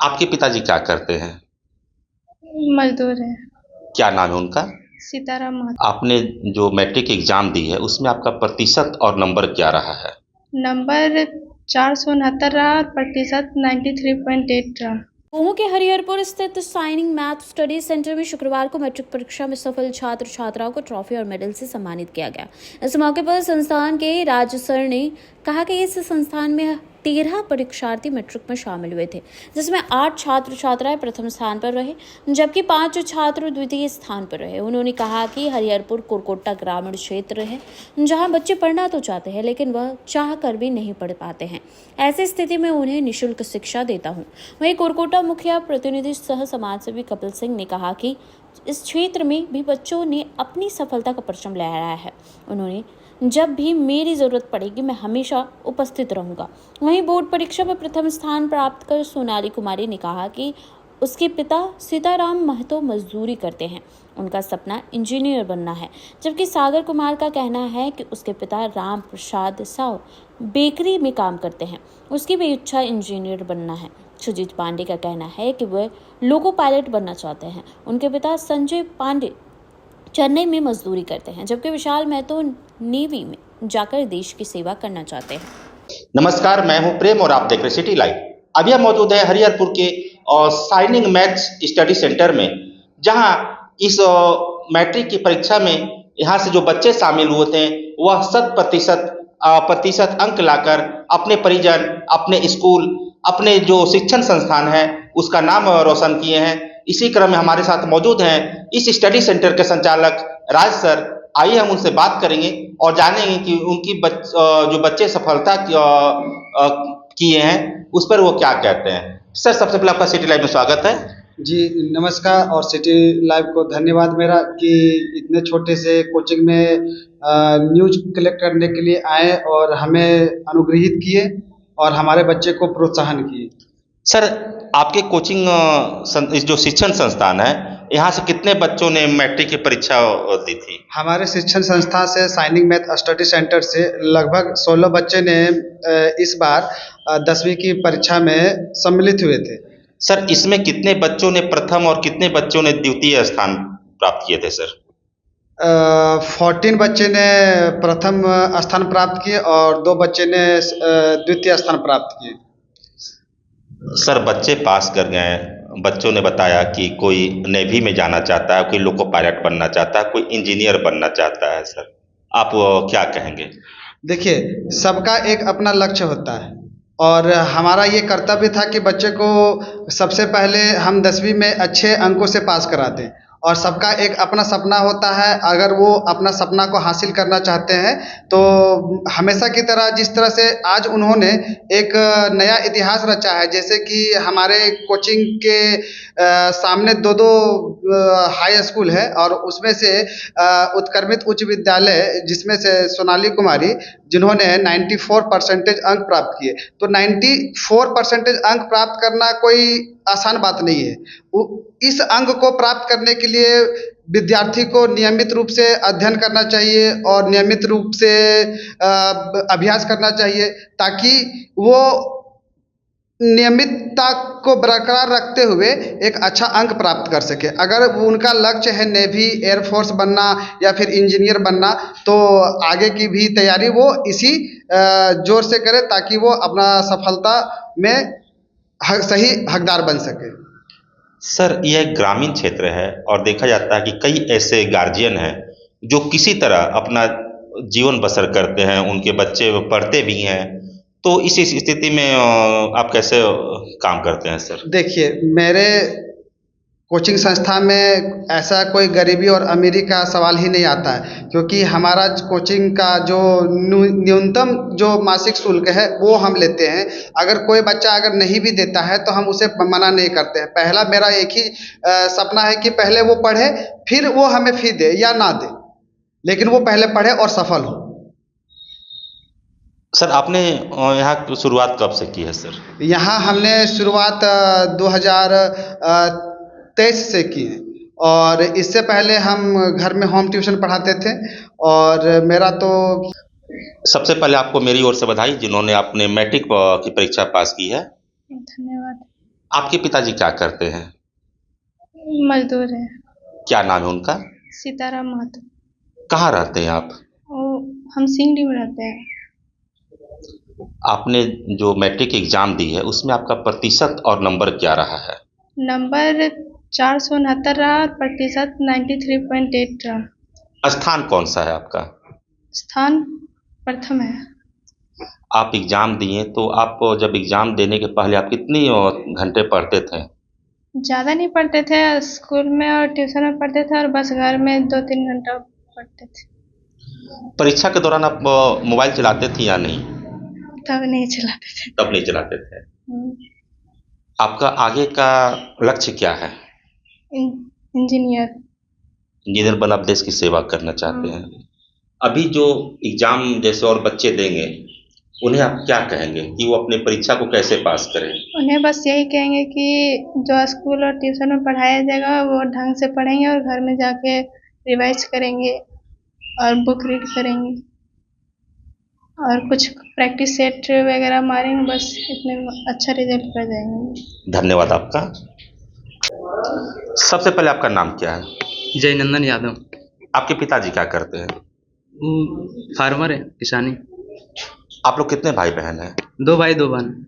आपके पिताजी क्या करते हैं? मजदूर है। क्या नाम है उनका? सीताराम महतो। आपने जो मैट्रिक एग्जाम दी है उसमें आपका प्रतिशत और नंबर क्या रहा है? नंबर 469 रहा और प्रतिशत 93.8 रहा। गोमो के हरिहरपुर स्थित शाइनिंग मैथ स्टडी सेंटर में शुक्रवार को मैट्रिक परीक्षा में सफल छात्र छात्राओं को ट्रॉफी और मेडल से सम्मानित किया गया। इस मौके पर संस्थान के राज्य सर ने कहा कि इस संस्थान में 13 परीक्षार्थी मैट्रिक में शामिल हुए थे, जिसमें 8 छात्र छात्राएं प्रथम स्थान पर रहे जबकि 5 छात्र द्वितीय स्थान पर रहे। उन्होंने कहा कि हरिहरपुर कुरकोटा ग्रामीण क्षेत्र है जहां बच्चे पढ़ना तो चाहते हैं लेकिन वह चाह कर भी नहीं पढ़ पाते हैं। ऐसी स्थिति में उन्हें निःशुल्क शिक्षा देता हूं। वहीं कुरकोटा मुखिया प्रतिनिधि सह समाजसेवी कपिल सिंह ने कहा कि इस क्षेत्र में भी बच्चों ने अपनी सफलता का परचम लहराया है। उन्होंने जब भी मेरी जरूरत पड़ेगी मैं हमेशा उपस्थित रहूंगा। वहीं बोर्ड परीक्षा में प्रथम स्थान प्राप्त कर सोनाली कुमारी ने कहा कि उसके पिता सीताराम महतो मजदूरी करते हैं, उनका सपना इंजीनियर बनना है, जबकि सागर कुमार का कहना है कि उसके पिता राम प्रसाद साव बेकरी में काम करते हैं, उसकी भी इच्छा इंजीनियर बनना है। सुजीत पांडे का कहना है कि वह लोको पायलट बनना चाहते हैं। उनके पिता संजय पांडे चेन्नई में मजदूरी करते हैं, जबकि विशाल महतो नेवी में जाकर देश की सेवा करना चाहते हैं। नमस्कार, मैं हूं प्रेम और आप देख रहे सिटी लाइव। अभी हम मौजूद है हरिहरपुर के शाइनिंग मैथ्स स्टडी सेंटर में, जहां इस मैट्रिक की परीक्षा में यहाँ से जो बच्चे शामिल हुए थे वह 100% अंक लाकर अपने परिजन, अपने स्कूल, अपने जो शिक्षण संस्थान है उसका नाम रोशन किए हैं। इसी क्रम में हमारे साथ मौजूद हैं इस स्टडी सेंटर के संचालक राज सर। आइए हम उनसे बात करेंगे और जानेंगे कि उनकी जो बच्चे सफलता किए हैं उस पर वो क्या कहते हैं। सर, सबसे पहले आपका सिटी लाइव में स्वागत है। जी नमस्कार, और सिटी लाइव को धन्यवाद मेरा कि इतने छोटे से कोचिंग में न्यूज कलेक्ट करने के लिए आए और हमें अनुग्रहित किए और हमारे बच्चे को प्रोत्साहन किए। सर, आपके कोचिंग इस जो शिक्षण संस्थान है यहाँ से कितने बच्चों ने मैट्रिक की परीक्षा दी थी? हमारे शिक्षण संस्था से शाइनिंग मैथ स्टडी सेंटर से लगभग 16 बच्चे ने इस बार 10वीं की परीक्षा में सम्मिलित हुए थे। सर, इसमें कितने बच्चों ने प्रथम और कितने बच्चों ने द्वितीय स्थान प्राप्त किए थे? सर 14 बच्चे ने प्रथम स्थान प्राप्त किए और 2 बच्चे ने द्वितीय स्थान प्राप्त किए। सर, बच्चे पास कर गए। बच्चों ने बताया कि कोई नेवी में जाना चाहता है, कोई लोको पायलट बनना चाहता है, कोई इंजीनियर बनना चाहता है। सर, आप क्या कहेंगे? देखिए, सबका एक अपना लक्ष्य होता है और हमारा ये कर्तव्य था कि बच्चे को सबसे पहले हम 10वीं में अच्छे अंकों से पास कराते हैं और सबका एक अपना सपना होता है। अगर वो अपना सपना को हासिल करना चाहते हैं तो हमेशा की तरह जिस तरह से आज उन्होंने एक नया इतिहास रचा है, जैसे कि हमारे कोचिंग के सामने दो हाई स्कूल है और उसमें से उत्क्रमित उच्च विद्यालय जिसमें से सोनाली कुमारी जिन्होंने 94% अंक प्राप्त किए। तो 94% अंक प्राप्त करना कोई आसान बात नहीं है। इस अंक को प्राप्त करने के लिए विद्यार्थी को नियमित रूप से अध्ययन करना चाहिए और नियमित रूप से अभ्यास करना चाहिए ताकि वो नियमितता को बरकरार रखते हुए एक अच्छा अंक प्राप्त कर सके। अगर उनका लक्ष्य है नेवी, एयरफोर्स बनना या फिर इंजीनियर बनना तो आगे की भी तैयारी वो इसी जोर से करे ताकि वो अपना सफलता में सही हकदार बन सके। सर, यह एक ग्रामीण क्षेत्र है और देखा जाता है कि कई ऐसे गार्जियन हैं जो किसी तरह अपना जीवन बसर करते हैं, उनके बच्चे पढ़ते भी हैं। तो इस स्थिति में आप कैसे काम करते हैं? सर देखिए, मेरे कोचिंग संस्था में ऐसा कोई गरीबी और अमीरी का सवाल ही नहीं आता है, क्योंकि हमारा कोचिंग का जो न्यूनतम जो मासिक शुल्क है वो हम लेते हैं। अगर कोई बच्चा अगर नहीं भी देता है तो हम उसे मना नहीं करते हैं। पहला मेरा एक ही सपना है कि पहले वो पढ़े, फिर वो हमें फी दे या ना दे, लेकिन वो पहले पढ़े और सफल हो। सर, आपने यहाँ शुरुआत कब से की है? सर यहाँ हमने शुरुआत 2023 से की है और इससे पहले हम घर में होम ट्यूशन पढ़ाते थे। और मेरा तो सबसे पहले आपको मेरी ओर से बधाई जिन्होंने अपने मैट्रिक की परीक्षा पास की है। धन्यवाद। आपके पिताजी क्या करते हैं? मजदूर है। क्या नाम है उनका? सीताराम महतो। कहाँ रहते हैं आप? वो हम सिंगडी में रहते हैं। आपने जो मैट्रिक एग्जाम दी है उसमें आपका प्रतिशत और नंबर क्या रहा है? नंबर 469 रहा और प्रतिशत 93.8 रहा। स्थान कौन सा है आपका? स्थान प्रथम है। आप एग्जाम दिए तो आप जब एग्जाम देने के पहले आप कितनी घंटे पढ़ते थे? ज़्यादा नहीं पढ़ते थे, स्कूल में और ट्यूशन में पढ़ते थे और बस घर में 2-3 घंटा पढ़ते थे। परीक्षा के दौरान आप मोबाइल चलाते थे या नहीं? तब नहीं चलाते थे। तब नहीं चलाते थे। आपका आगे का लक्ष्य क्या है? इंजीनियर। इंजीनियर बन आप देश की सेवा करना चाहते हैं। अभी जो एग्जाम जैसे और बच्चे देंगे उन्हें आप क्या कहेंगे कि वो अपने परीक्षा को कैसे पास करें? उन्हें बस यही कहेंगे कि जो स्कूल और ट्यूशन में पढ़ाया जाएगा वो ढंग से पढ़ेंगे और घर में जाके रिवाइज करेंगे और बुक रीड करेंगे और कुछ प्रैक्टिस सेट वगैरह मारेंगे, बस इतने में अच्छा रिजल्ट कर जाएंगे। धन्यवाद आपका। सबसे पहले आपका नाम क्या है? जयनंदन यादव। आपके पिताजी क्या करते हैं? फार्मर है, किसानी। आप लोग कितने भाई बहन हैं? 2 भाई 2 बहन।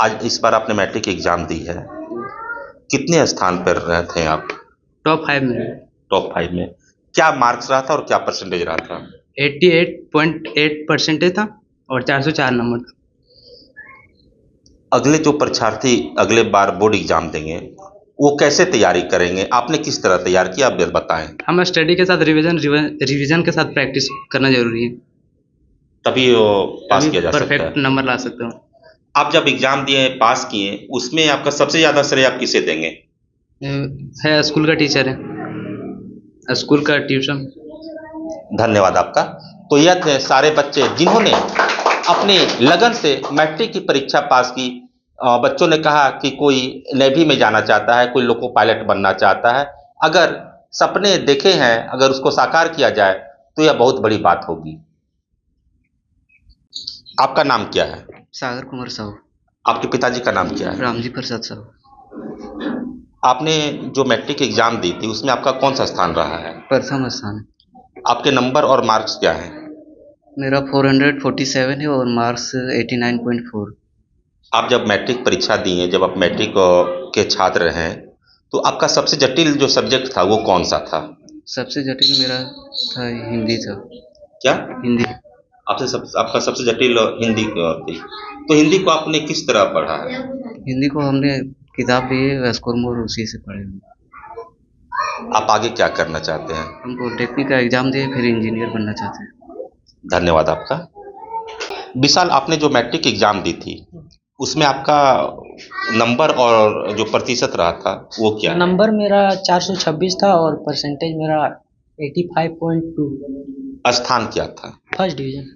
आज इस बार आपने मैट्रिक एग्जाम दी है, कितने स्थान पर रहे थे आप? टॉप 5 में। टॉप 5 में। क्या मार्क्स रहा था और क्या परसेंटेज रहा था? 88.8% था और 404 नंबर था। अगले जो परीक्षार्थी अगले बार बोर्ड एग्जाम देंगे वो कैसे तैयारी करेंगे? आपने किस तरह तैयार किया आप बताएं। हमें स्टडी के साथ रिवीजन के साथ प्रैक्टिस करना जरूरी है, तभी वो पास किया जा सकता परफेक्ट है। नंबर ला सकते हो। आप जब एग्जाम दिए पास किए उसमें आपका सबसे ज्यादा श्रेय आप किसे देंगे? है स्कूल का टीचर है, स्कूल का ट्यूशन। धन्यवाद आपका। तो यह थे सारे बच्चे जिन्होंने अपने लगन से मैट्रिक की परीक्षा पास की। बच्चों ने कहा कि कोई नेवी में जाना चाहता है, कोई लोको पायलट बनना चाहता है। अगर सपने देखे हैं, अगर उसको साकार किया जाए तो यह बहुत बड़ी बात होगी। आपका नाम क्या है? सागर कुमार साहू। आपके पिताजी का नाम क्या है? रामजी प्रसाद साहू। आपने जो मैट्रिक एग्जाम दी थी उसमें आपका कौन सा स्थान रहा है? प्रथम स्थान। आपके नंबर और मार्क्स क्या हैं? मेरा 447 है और मार्क्स 89.4। आप जब मैट्रिक परीक्षा दिए, जब आप मैट्रिक के छात्र हैं तो आपका सबसे जटिल जो सब्जेक्ट था वो कौन सा था? सबसे जटिल मेरा था हिंदी था। क्या? हिंदी। आपका सबसे जटिल हिंदी थी। तो हिंदी को आपने किस तरह पढ़ा है? हिंदी को हमने किताब ली है वेस्कोर, उसी से पढ़े। आप आगे क्या करना चाहते हैं? हम पॉलिटेक्निक का एग्जाम दिए, फिर इंजीनियर बनना चाहते हैं। धन्यवाद आपका। विशाल, आपने जो मैट्रिक एग्जाम दी थी उसमें आपका नंबर और जो प्रतिशत रहा था वो क्या है? नंबर मेरा 426 था और परसेंटेज मेरा 85.2। स्थान क्या था? First division.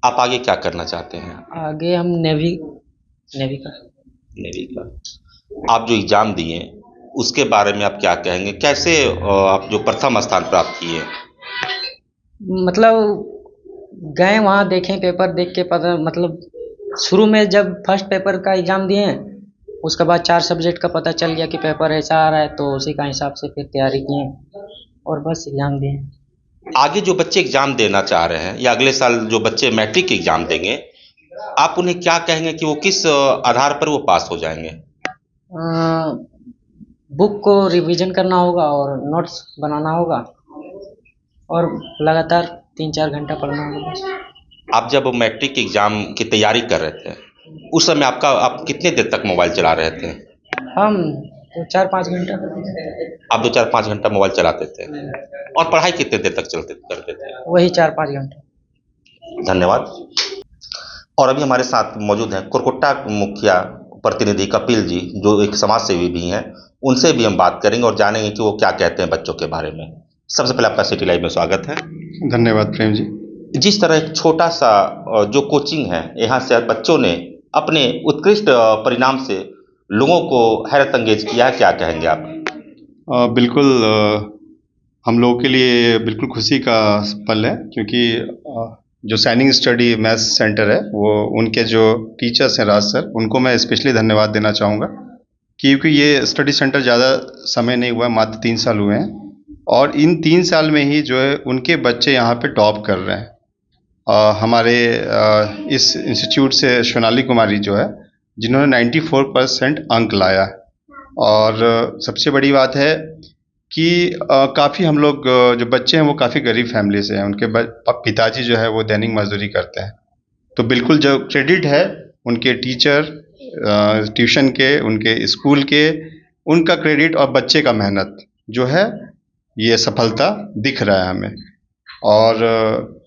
आप आगे क्या करना चाहते हैं? आगे हम नेवी का। नेवी का। आप जो एग्जाम दिए उसके बारे में आप क्या कहेंगे? कैसे आप जो प्रथम स्थान प्राप्त किए? मतलब गए वहाँ देखें, पेपर देख के पता, मतलब शुरू में जब फर्स्ट पेपर का एग्ज़ाम दिए उसके बाद 4 सब्जेक्ट का पता चल गया कि पेपर ऐसा आ रहा है, तो उसी का हिसाब से फिर तैयारी किए और बस एग्ज़ाम दिए। आगे जो बच्चे एग्जाम देना चाह रहे हैं या अगले साल जो बच्चे मैट्रिक एग्जाम देंगे, आप उन्हें क्या कहेंगे कि वो किस आधार पर वो पास हो जाएंगे? बुक को रिवीजन करना होगा और नोट्स बनाना होगा और लगातार 3-4 घंटा पढ़ना होगा बस। आप जब मैट्रिक एग्जाम की तैयारी कर रहे थे उस समय आप कितने देर तक मोबाइल चला रहे थे? हम तो 4-5 घंटा। आप 2-4-5 घंटा मोबाइल चलाते थे और पढ़ाई कितने देर तक करते थे? वही 4-5 घंटे। धन्यवाद। और अभी हमारे साथ मौजूद हैं कुरकुट्टा मुखिया प्रतिनिधि कपिल जी, जो एक समाज सेवी भी हैं। उनसे भी हम बात करेंगे और जानेंगे कि वो क्या कहते हैं बच्चों के बारे में। सबसे पहले आपका सिटी लाइव में स्वागत है। धन्यवाद प्रेम जी। जिस तरह एक छोटा सा जो कोचिंग है, यहाँ से बच्चों ने अपने उत्कृष्ट परिणाम से लोगों को हैरत अंगेज किया है, क्या कहेंगे आप? बिल्कुल हम लोगों के लिए बिल्कुल खुशी का पल है, क्योंकि जो साइनिंग स्टडी मैथ्स सेंटर है वो उनके जो टीचर्स हैं राज सर, उनको मैं स्पेशली धन्यवाद देना चाहूँगा, क्योंकि ये स्टडी सेंटर ज़्यादा समय नहीं हुआ, मात्र 3 साल हुए हैं और इन 3 साल में ही जो है उनके बच्चे यहाँ पे टॉप कर रहे हैं। हमारे इस इंस्टीट्यूट से सोनाली कुमारी जो है, जिन्होंने 94% अंक लाया है। और सबसे बड़ी बात है कि काफ़ी हम लोग जो बच्चे हैं वो काफ़ी गरीब फैमिली से हैं, उनके पिताजी जो है वो दैनिक मजदूरी करते हैं। तो बिल्कुल जो क्रेडिट है उनके टीचर, ट्यूशन के, उनके स्कूल के, उनका क्रेडिट और बच्चे का मेहनत जो है, ये सफलता दिख रहा है हमें। और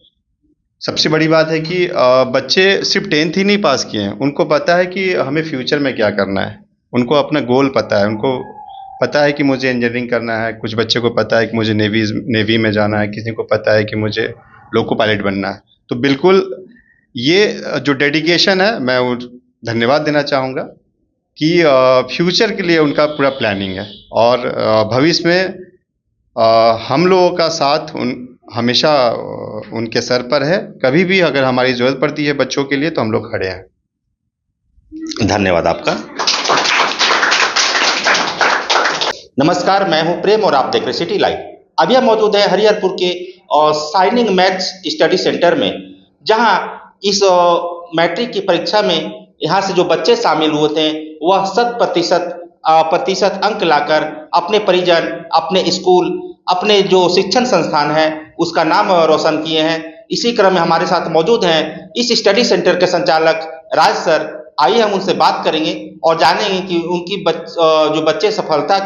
सबसे बड़ी बात है कि बच्चे सिर्फ 10th ही नहीं पास किए हैं, उनको पता है कि हमें फ्यूचर में क्या करना है, उनको अपना गोल पता है, उनको पता है कि मुझे इंजीनियरिंग करना है, कुछ बच्चे को पता है कि मुझे नेवी में जाना है, किसी को पता है कि मुझे लोको पायलट बनना है। तो बिल्कुल ये जो डेडिकेशन है, मैं वो धन्यवाद देना चाहूँगा कि फ्यूचर के लिए उनका पूरा प्लानिंग है और भविष्य में हम लोगों का साथ हमेशा उनके सर पर है। कभी भी अगर हमारी ज़रूरत पड़ती है बच्चों के लिए तो हम लोग खड़े हैं। धन्यवाद आपका। नमस्कार, मैं हूं प्रेम और आप देख रहे सिटी लाइव। अभी हम मौजूद है हरिहरपुर के साइनिंग मैथ्स स्टडी सेंटर में, जहां इस मैट्रिक की परीक्षा में यहां से जो बच्चे शामिल हुए थे वह 100% अंक लाकर अपने परिजन, अपने स्कूल, अपने जो शिक्षण संस्थान है उसका नाम रोशन किए हैं। इसी क्रम में हमारे साथ मौजूद हैं इस स्टडी सेंटर के संचालक राज सर। आइए हम उनसे बात करेंगे और जानेंगे कि उनकी जो बच्चे सफलता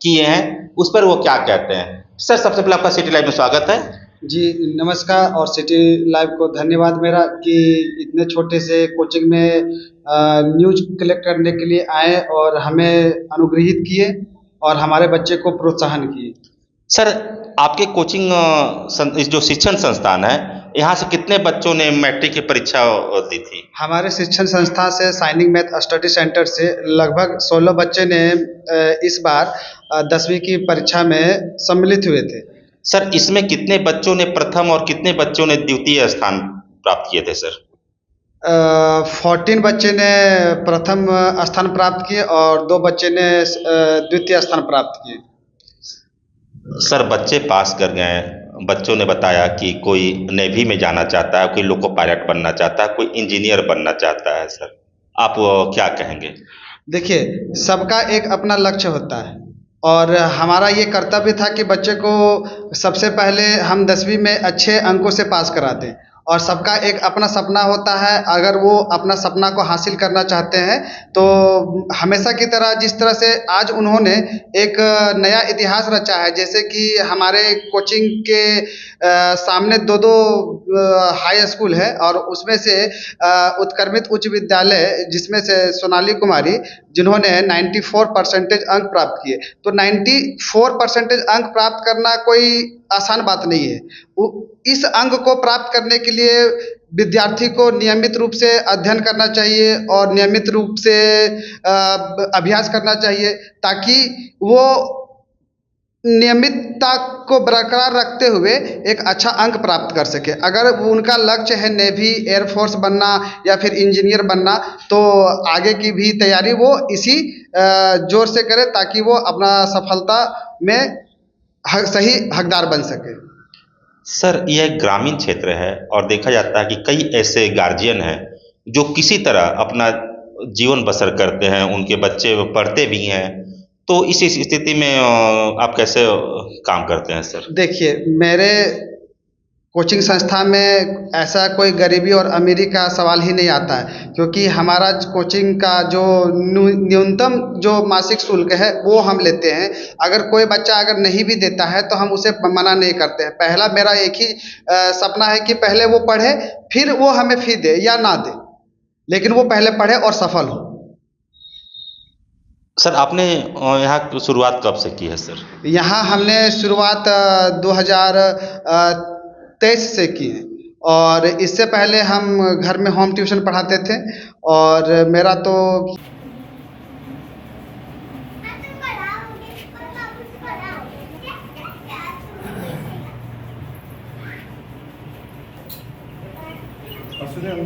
किए हैं उस पर वो क्या कहते हैं। सर, सबसे पहले आपका सिटी लाइव में स्वागत है। जी नमस्कार, और सिटी लाइव को धन्यवाद मेरा कि इतने छोटे से कोचिंग में न्यूज़ कलेक्ट करने के लिए आए और हमें अनुग्रहित किए और हमारे बच्चे को प्रोत्साहन किए। सर, आपके कोचिंग इस जो शिक्षण संस्थान है, यहाँ से कितने बच्चों ने मैट्रिक की परीक्षा दी थी? हमारे शिक्षण संस्था से साइनिंग मैथ स्टडी सेंटर से लगभग 16 बच्चे ने इस बार 10वीं की परीक्षा में सम्मिलित हुए थे। सर, इसमें कितने बच्चों ने प्रथम और कितने बच्चों ने द्वितीय स्थान प्राप्त किए थे? सर 14 बच्चे ने प्रथम स्थान प्राप्त किए और 2 बच्चे ने द्वितीय स्थान प्राप्त किए। सर, बच्चे पास कर गए, बच्चों ने बताया कि कोई नेवी में जाना चाहता है, कोई लोको पायलट बनना चाहता है, कोई इंजीनियर बनना चाहता है। सर, आप क्या कहेंगे? देखिए, सबका एक अपना लक्ष्य होता है और हमारा ये कर्तव्य था कि बच्चे को सबसे पहले हम 10वीं में अच्छे अंकों से पास करा दें। और सबका एक अपना सपना होता है, अगर वो अपना सपना को हासिल करना चाहते हैं तो हमेशा की तरह जिस तरह से आज उन्होंने एक नया इतिहास रचा है, जैसे कि हमारे कोचिंग के सामने दो हाई स्कूल है और उसमें से उत्क्रमित उच्च विद्यालय जिसमें से सोनाली कुमारी जिन्होंने 94% अंक प्राप्त किए। तो 94% अंक प्राप्त करना कोई आसान बात नहीं है। इस अंक को प्राप्त करने के लिए विद्यार्थी को नियमित रूप से अध्ययन करना चाहिए और नियमित रूप से अभ्यास करना चाहिए ताकि वो नियमितता को बरकरार रखते हुए एक अच्छा अंक प्राप्त कर सके। अगर उनका लक्ष्य है नेवी, एयरफोर्स बनना या फिर इंजीनियर बनना, तो आगे की भी तैयारी वो इसी जोर से करे ताकि वो अपना सफलता में सही हकदार बन सके। सर, यह एक ग्रामीण क्षेत्र है और देखा जाता है कि कई ऐसे गार्जियन हैं जो किसी तरह अपना जीवन बसर करते हैं, उनके बच्चे पढ़ते भी हैं। तो इस स्थिति में आप कैसे काम करते हैं? सर देखिए, मेरे कोचिंग संस्था में ऐसा कोई गरीबी और अमीरी का सवाल ही नहीं आता है, क्योंकि हमारा कोचिंग का जो न्यूनतम जो मासिक शुल्क है वो हम लेते हैं। अगर कोई बच्चा अगर नहीं भी देता है तो हम उसे मना नहीं करते हैं। पहला मेरा एक ही सपना है कि पहले वो पढ़े, फिर वो हमें फी दे या ना दे, लेकिन वो पहले पढ़े और सफल हो। सर, आपने यहाँ शुरुआत कब से की है? सर यहाँ हमने शुरुआत 2023 से की है और इससे पहले हम घर में होम ट्यूशन पढ़ाते थे और मेरा तो और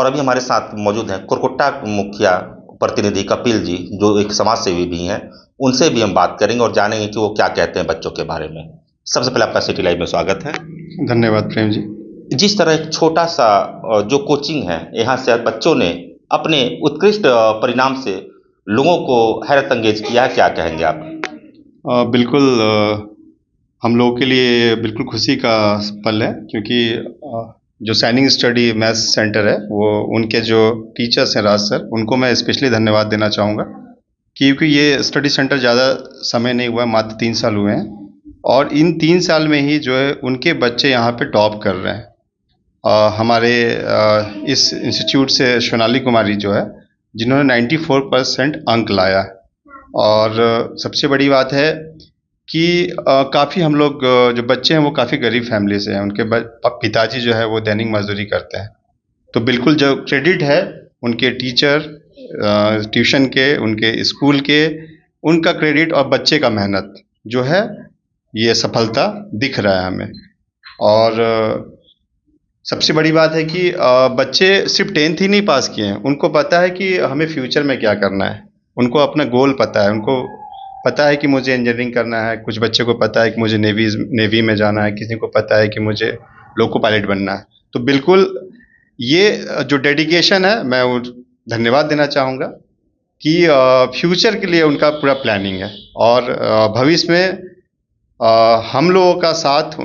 अभी हमारे साथ मौजूद हैं कुरकुट्टा मुखिया प्रतिनिधि कपिल जी, जो एक समाज सेवी भी हैं। उनसे भी हम बात करेंगे और जानेंगे कि वो क्या कहते हैं बच्चों के बारे में। सबसे पहले आपका सिटी लाइव में स्वागत है। धन्यवाद प्रेम जी। जिस तरह एक छोटा सा जो कोचिंग है, यहाँ से बच्चों ने अपने उत्कृष्ट परिणाम से लोगों को हैरत अंगेज किया है, क्या कहेंगे आप? बिल्कुल, हम लोगों के लिए बिल्कुल खुशी का पल है, क्योंकि जो शाइनिंग स्टडी मैथ्स सेंटर है वो उनके जो टीचर्स हैं राज सर, उनको मैं स्पेशली धन्यवाद देना चाहूँगा, क्योंकि ये स्टडी सेंटर ज़्यादा समय नहीं हुआ है, मात्र 3 साल हुए हैं और इन 3 साल में ही जो है उनके बच्चे यहाँ पे टॉप कर रहे हैं। हमारे इस इंस्टीट्यूट से सोनाली कुमारी जो है, जिन्होंने 94% अंक लाया है। और सबसे बड़ी बात है कि काफ़ी हम लोग जो बच्चे हैं वो काफ़ी गरीब फैमिली से हैं, उनके पिताजी जो है वो दैनिक मजदूरी करते हैं। तो बिल्कुल जो क्रेडिट है उनके टीचर, ट्यूशन के, उनके स्कूल के, उनका क्रेडिट और बच्चे का मेहनत जो है, ये सफलता दिख रहा है हमें। और सबसे बड़ी बात है कि बच्चे सिर्फ 10th ही नहीं पास किए हैं, उनको पता है कि हमें फ्यूचर में क्या करना है, उनको अपना गोल पता है, उनको पता है कि मुझे इंजीनियरिंग करना है, कुछ बच्चे को पता है कि मुझे नेवी में जाना है, किसी को पता है कि मुझे लोको पायलट बनना है। तो बिल्कुल ये जो डेडिकेशन है, मैं धन्यवाद देना चाहूँगा कि फ्यूचर के लिए उनका पूरा प्लानिंग है और भविष्य में हम लोगों का साथ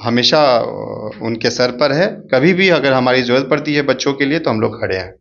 हमेशा उनके सर पर है। कभी भी अगर हमारी ज़रूरत पड़ती है बच्चों के लिए तो हम लोग खड़े हैं।